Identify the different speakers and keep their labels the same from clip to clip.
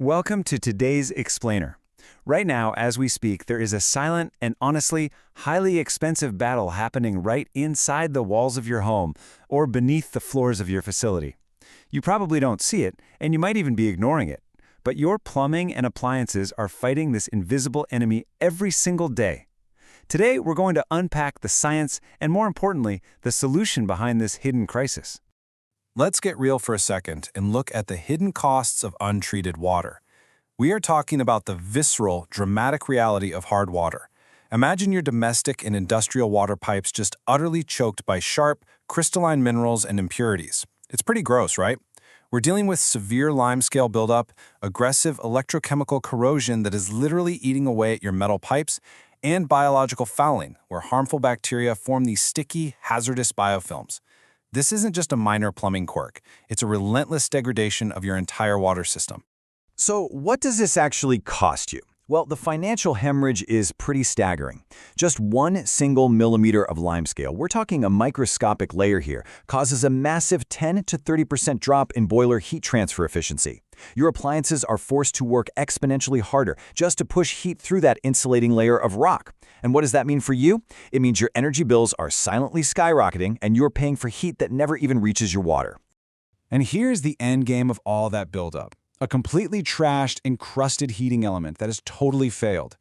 Speaker 1: Welcome to today's Explainer. Right now, as we speak, there is a silent and honestly highly expensive battle happening right inside the walls of your home or beneath the floors of your facility. You probably don't see it, and you might even be ignoring it. But your plumbing and appliances are fighting this invisible enemy every single day. Today, we're going to unpack the science and, more importantly, the solution behind this hidden crisis.
Speaker 2: Let's get real for a second and look at the hidden costs of untreated water. We are talking about the visceral, dramatic reality of hard water. Imagine your domestic and industrial water pipes just utterly choked by sharp, crystalline minerals and impurities. It's pretty gross, right? We're dealing with severe limescale buildup, aggressive electrochemical corrosion that is literally eating away at your metal pipes, and biological fouling, where harmful bacteria form these sticky, hazardous biofilms. This isn't just a minor plumbing quirk. It's a relentless degradation of your entire water system.
Speaker 3: So what does this actually cost you? Well, the financial hemorrhage is pretty staggering. Just one single millimeter of limescale, we're talking a microscopic layer here, causes a massive 10 to 30% drop in boiler heat transfer efficiency. Your appliances are forced to work exponentially harder just to push heat through that insulating layer of rock. And what does that mean for you? It means your energy bills are silently skyrocketing and you're paying for heat that never even reaches your water.
Speaker 2: And here's the end game of all that buildup. A completely trashed, encrusted heating element that has totally failed.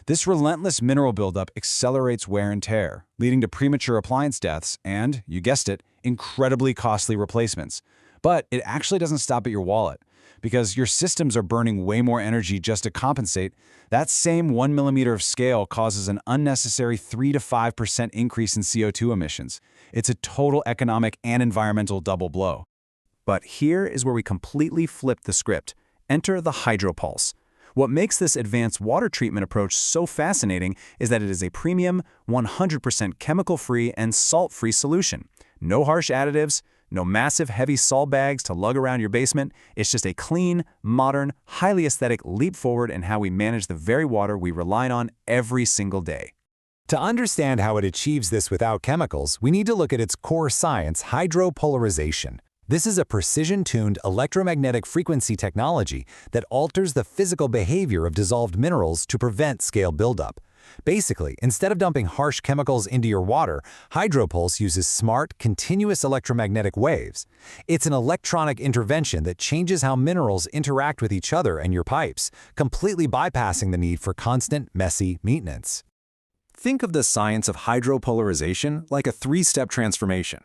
Speaker 2: This relentless mineral buildup accelerates wear and tear, leading to premature appliance deaths and, you guessed it, incredibly costly replacements. But it actually doesn't stop at your wallet. Because your systems are burning way more energy just to compensate, that same 1 millimeter of scale causes an unnecessary 3 to 5% increase in CO2 emissions. It's a total economic and environmental double blow.
Speaker 1: But here is where we completely flip the script. Enter the HydroPulse. What makes this advanced water treatment approach so fascinating is that it is a premium, 100% chemical-free and salt-free solution. No harsh additives, no massive heavy salt bags to lug around your basement. It's just a clean, modern, highly aesthetic leap forward in how we manage the very water we rely on every single day.
Speaker 4: To understand how it achieves this without chemicals, we need to look at its core science, hydropolarization. This is a precision-tuned electromagnetic frequency technology that alters the physical behavior of dissolved minerals to prevent scale buildup. Basically, instead of dumping harsh chemicals into your water, HydroPulse uses smart, continuous electromagnetic waves. It's an electronic intervention that changes how minerals interact with each other and your pipes, completely bypassing the need for constant, messy maintenance.
Speaker 2: Think of the science of hydropolarization like a three-step transformation.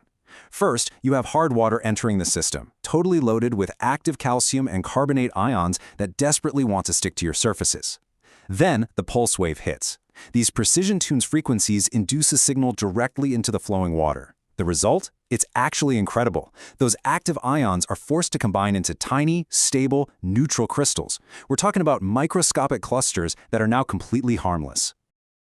Speaker 2: First, you have hard water entering the system, totally loaded with active calcium and carbonate ions that desperately want to stick to your surfaces. Then, the pulse wave hits. These precision-tuned frequencies induce a signal directly into the flowing water. The result? It's actually incredible. Those active ions are forced to combine into tiny, stable, neutral crystals. We're talking about microscopic clusters that are now completely harmless.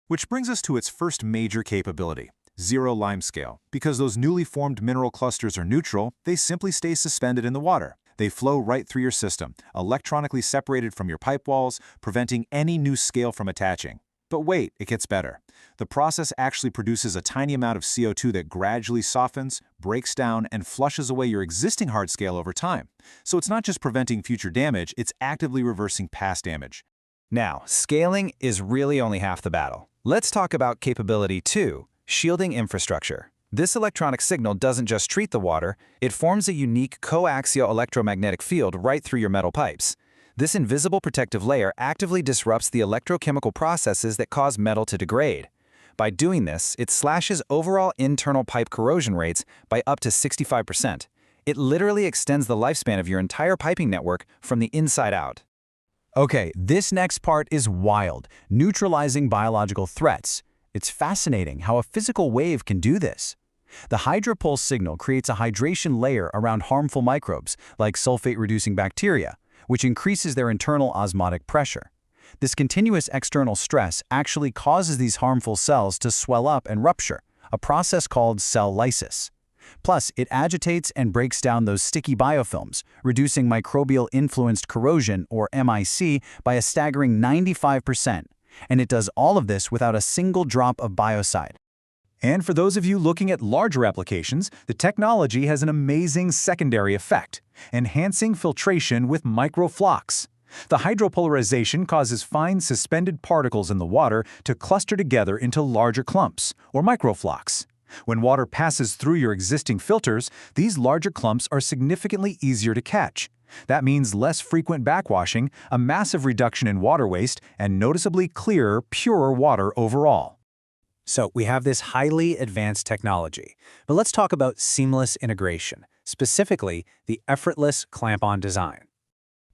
Speaker 2: Which brings us to its first major capability. Zero limescale. Because those newly formed mineral clusters are neutral, they simply stay suspended in the water. They flow right through your system, electronically separated from your pipe walls, preventing any new scale from attaching. But wait, it gets better. The process actually produces a tiny amount of CO2 that gradually softens, breaks down, and flushes away your existing hard scale over time. So it's not just preventing future damage, it's actively reversing past damage.
Speaker 1: Now, scaling is really only half the battle. Let's talk about capability 2. Shielding infrastructure. This electronic signal doesn't just treat the water, it forms a unique coaxial electromagnetic field right through your metal pipes. This invisible protective layer actively disrupts the electrochemical processes that cause metal to degrade. By doing this, it slashes overall internal pipe corrosion rates by up to 65%. It literally extends the lifespan of your entire piping network from the inside out.
Speaker 3: Okay, this next part is wild, neutralizing biological threats. It's fascinating how a physical wave can do this. The HydroPulse signal creates a hydration layer around harmful microbes, like sulfate-reducing bacteria, which increases their internal osmotic pressure. This continuous external stress actually causes these harmful cells to swell up and rupture, a process called cell lysis. Plus, it agitates and breaks down those sticky biofilms, reducing microbial-influenced corrosion, or MIC, by a staggering 95%. And it does all of this without a single drop of biocide. And for those of you looking at larger applications, the technology has an amazing secondary effect, enhancing filtration with microflux. The hydropolarization causes fine suspended particles in the water to cluster together into larger clumps, or microflocs. When water passes through your existing filters, these larger clumps are significantly easier to catch. That means less frequent backwashing, a massive reduction in water waste, and noticeably clearer, purer water overall.
Speaker 5: So we have this highly advanced technology, but let's talk about seamless integration, specifically the effortless clamp-on design.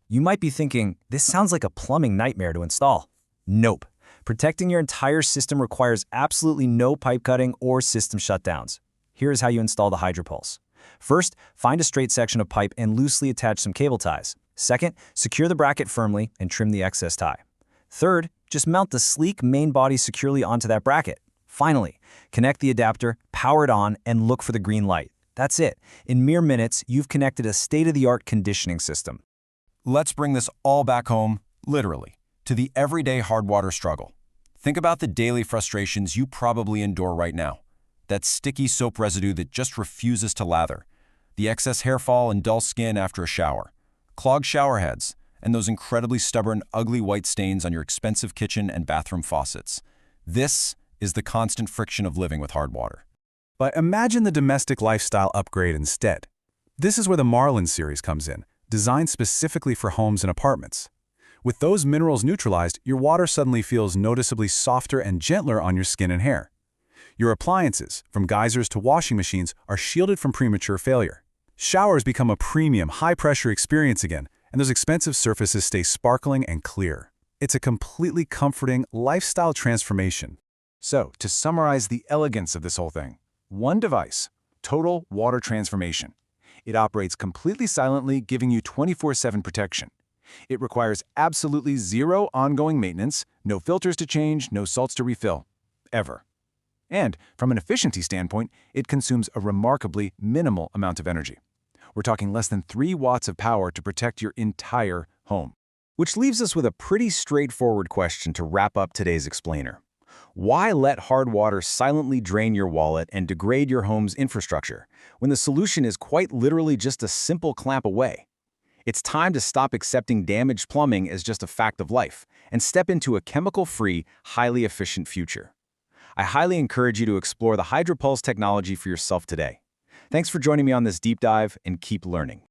Speaker 6: You might be thinking, this sounds like a plumbing nightmare to install. Nope. Protecting your entire system requires absolutely no pipe cutting or system shutdowns. Here's how you install the HydroPulse. First, find a straight section of pipe and loosely attach some cable ties. Second, secure the bracket firmly and trim the excess tie. Third, just mount the sleek main body securely onto that bracket. Finally, connect the adapter, power it on, and look for the green light. That's it. In mere minutes, you've connected a state-of-the-art conditioning system.
Speaker 2: Let's bring this all back home, literally, to the everyday hard water struggle. Think about the daily frustrations you probably endure right now. That sticky soap residue that just refuses to lather, the excess hair fall and dull skin after a shower, clogged shower heads, and those incredibly stubborn, ugly white stains on your expensive kitchen and bathroom faucets. This is the constant friction of living with hard water.
Speaker 3: But imagine the domestic lifestyle upgrade instead. This is where the Marlin series comes in, designed specifically for homes and apartments. With those minerals neutralized, your water suddenly feels noticeably softer and gentler on your skin and hair. Your appliances, from geysers to washing machines, are shielded from premature failure. Showers become a premium, high-pressure experience again, and those expensive surfaces stay sparkling and clear. It's a completely comforting lifestyle transformation.
Speaker 1: So, to summarize the elegance of this whole thing, one device, total water transformation. It operates completely silently, giving you 24/7 protection. It requires absolutely zero ongoing maintenance, no filters to change, no salts to refill, ever. And from an efficiency standpoint, it consumes a remarkably minimal amount of energy. We're talking less than 3 watts of power to protect your entire home. Which leaves us with a pretty straightforward question to wrap up today's explainer. Why let hard water silently drain your wallet and degrade your home's infrastructure, when the solution is quite literally just a simple clamp away? It's time to stop accepting damaged plumbing as just a fact of life and step into a chemical-free, highly efficient future. I highly encourage you to explore the HydroPulse technology for yourself today. Thanks for joining me on this deep dive, and keep learning.